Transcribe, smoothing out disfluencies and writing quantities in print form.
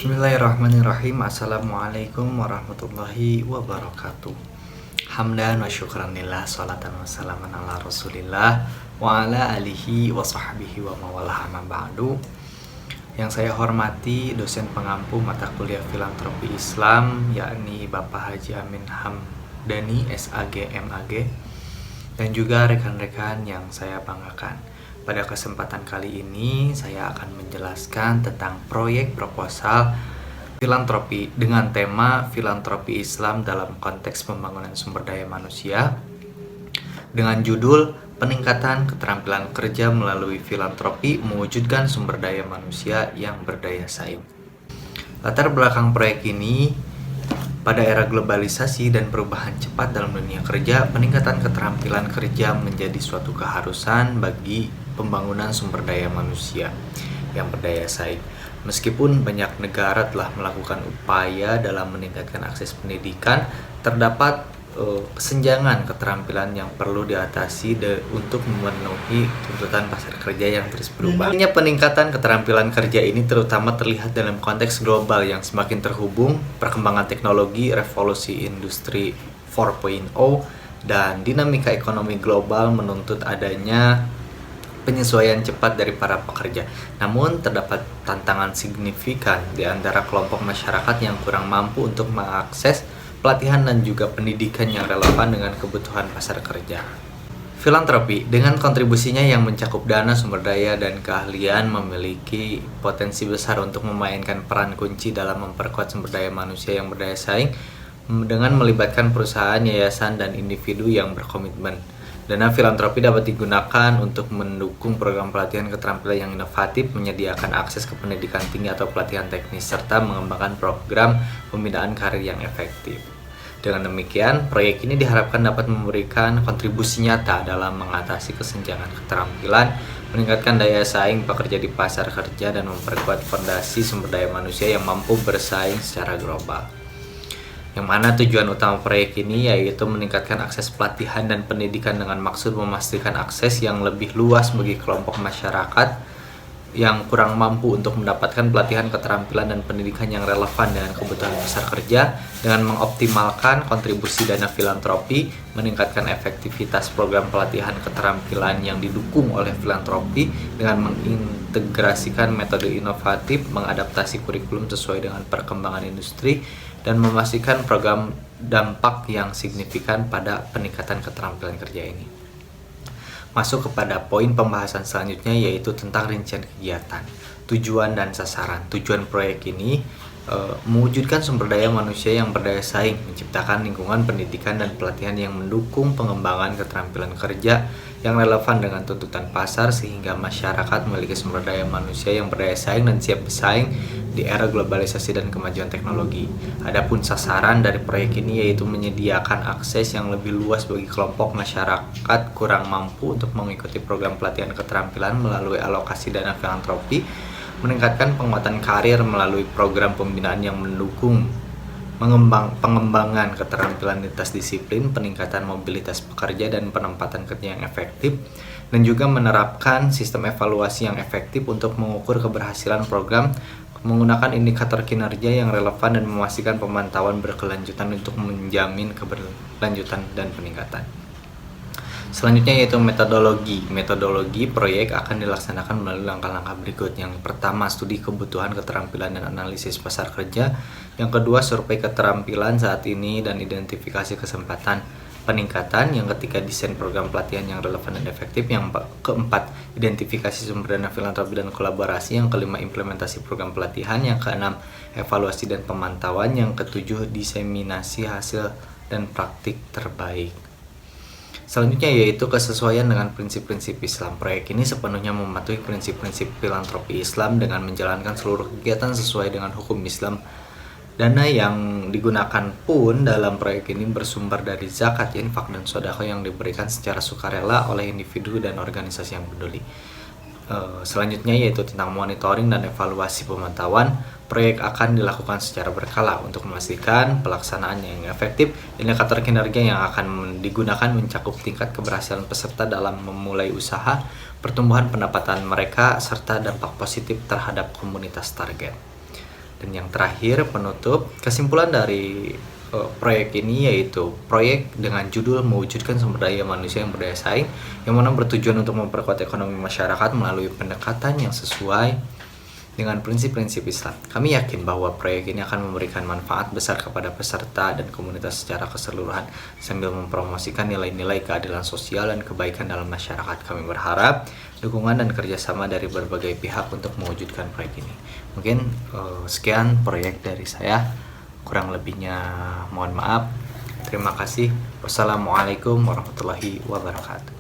Bismillahirrahmanirrahim. Assalamualaikum warahmatullahi wabarakatuh. Hamdan wa syukran lillah, salatan wa salaman ala rasulillah wa ala alihi wa sahbihi wa mawalah amma ba'du. Yang saya hormati dosen pengampu mata kuliah filantropi Islam, yakni Bapak Haji Amin Hamdani SAG MAG, dan juga rekan-rekan yang saya banggakan. Pada kesempatan kali ini saya akan menjelaskan tentang proyek proposal filantropi dengan tema filantropi Islam dalam konteks pembangunan sumber daya manusia dengan judul peningkatan keterampilan kerja melalui filantropi mewujudkan sumber daya manusia yang berdaya saing. Latar belakang proyek ini, pada era globalisasi dan perubahan cepat dalam dunia kerja, peningkatan keterampilan kerja menjadi suatu keharusan bagi pembangunan sumber daya manusia yang berdaya saing. Meskipun banyak negara telah melakukan upaya dalam meningkatkan akses pendidikan, terdapat kesenjangan keterampilan yang perlu diatasi untuk memenuhi tuntutan pasar kerja yang terus berubah. Peningkatan keterampilan kerja ini terutama terlihat dalam konteks global yang semakin terhubung, perkembangan teknologi, revolusi industri 4.0, dan dinamika ekonomi global menuntut adanya penyesuaian cepat dari para pekerja. Namun, terdapat tantangan signifikan di antara kelompok masyarakat yang kurang mampu untuk mengakses pelatihan dan juga pendidikan yang relevan dengan kebutuhan pasar kerja. Filantropi dengan kontribusinya yang mencakup dana, sumber daya, dan keahlian memiliki potensi besar untuk memainkan peran kunci dalam memperkuat sumber daya manusia yang berdaya saing dengan melibatkan perusahaan, yayasan, dan individu yang berkomitmen. Dana filantropi dapat digunakan untuk mendukung program pelatihan keterampilan yang inovatif, menyediakan akses ke pendidikan tinggi atau pelatihan teknis, serta mengembangkan program pembinaan karir yang efektif. Dengan demikian, proyek ini diharapkan dapat memberikan kontribusi nyata dalam mengatasi kesenjangan keterampilan, meningkatkan daya saing pekerja di pasar kerja, dan memperkuat fondasi sumber daya manusia yang mampu bersaing secara global. Yang mana tujuan utama proyek ini yaitu meningkatkan akses pelatihan dan pendidikan dengan maksud memastikan akses yang lebih luas bagi kelompok masyarakat yang kurang mampu untuk mendapatkan pelatihan keterampilan dan pendidikan yang relevan dengan kebutuhan pasar kerja, dengan mengoptimalkan kontribusi dana filantropi, meningkatkan efektivitas program pelatihan keterampilan yang didukung oleh filantropi dengan mengintegrasikan metode inovatif, mengadaptasi kurikulum sesuai dengan perkembangan industri, dan memastikan program dampak yang signifikan pada peningkatan keterampilan kerja ini. Masuk kepada poin pembahasan selanjutnya, yaitu tentang rincian kegiatan, tujuan, dan sasaran. Tujuan proyek ini mewujudkan sumber daya manusia yang berdaya saing, menciptakan lingkungan pendidikan dan pelatihan yang mendukung pengembangan keterampilan kerja yang relevan dengan tuntutan pasar sehingga masyarakat memiliki sumber daya manusia yang berdaya saing dan siap bersaing di era globalisasi dan kemajuan teknologi. Adapun sasaran dari proyek ini yaitu menyediakan akses yang lebih luas bagi kelompok masyarakat kurang mampu untuk mengikuti program pelatihan keterampilan melalui alokasi dana filantropi, meningkatkan penguatan karir melalui program pembinaan yang mendukung pengembangan keterampilan lintas disiplin, peningkatan mobilitas pekerja, dan penempatan kerja yang efektif, dan juga menerapkan sistem evaluasi yang efektif untuk mengukur keberhasilan program menggunakan indikator kinerja yang relevan dan memastikan pemantauan berkelanjutan untuk menjamin keberlanjutan dan peningkatan. Selanjutnya yaitu metodologi. Metodologi proyek akan dilaksanakan melalui langkah-langkah berikut. Yang pertama, studi kebutuhan keterampilan dan analisis pasar kerja. Yang kedua, survei keterampilan saat ini dan identifikasi kesempatan peningkatan. Yang ketiga, desain program pelatihan yang relevan dan efektif. Yang keempat, identifikasi sumber dana filantropi dan kolaborasi. Yang kelima, implementasi program pelatihan. Yang keenam, evaluasi dan pemantauan. Yang ketujuh, diseminasi hasil dan praktik terbaik. Selanjutnya yaitu kesesuaian dengan prinsip-prinsip Islam. Proyek ini sepenuhnya mematuhi prinsip-prinsip filantropi Islam dengan menjalankan seluruh kegiatan sesuai dengan hukum Islam. Dana yang digunakan pun dalam proyek ini bersumber dari zakat, infak, dan sedekah yang diberikan secara sukarela oleh individu dan organisasi yang peduli. Selanjutnya yaitu tentang monitoring dan evaluasi pemantauan. Proyek akan dilakukan secara berkala untuk memastikan pelaksanaan yang efektif. Indikator kinerja yang akan digunakan mencakup tingkat keberhasilan peserta dalam memulai usaha, pertumbuhan pendapatan mereka, serta dampak positif terhadap komunitas target. Dan yang terakhir, penutup, kesimpulan dari proyek ini yaitu proyek dengan judul mewujudkan sumber daya manusia yang berdaya saing, yang mana bertujuan untuk memperkuat ekonomi masyarakat melalui pendekatan yang sesuai dengan prinsip-prinsip Islam. Kami yakin bahwa proyek ini akan memberikan manfaat besar kepada peserta dan komunitas secara keseluruhan sambil mempromosikan nilai-nilai keadilan sosial dan kebaikan dalam masyarakat. Kami berharap dukungan dan kerjasama dari berbagai pihak untuk mewujudkan proyek ini. Mungkin sekian proyek dari saya. Kurang lebihnya mohon maaf. Terima kasih. Wassalamualaikum warahmatullahi wabarakatuh.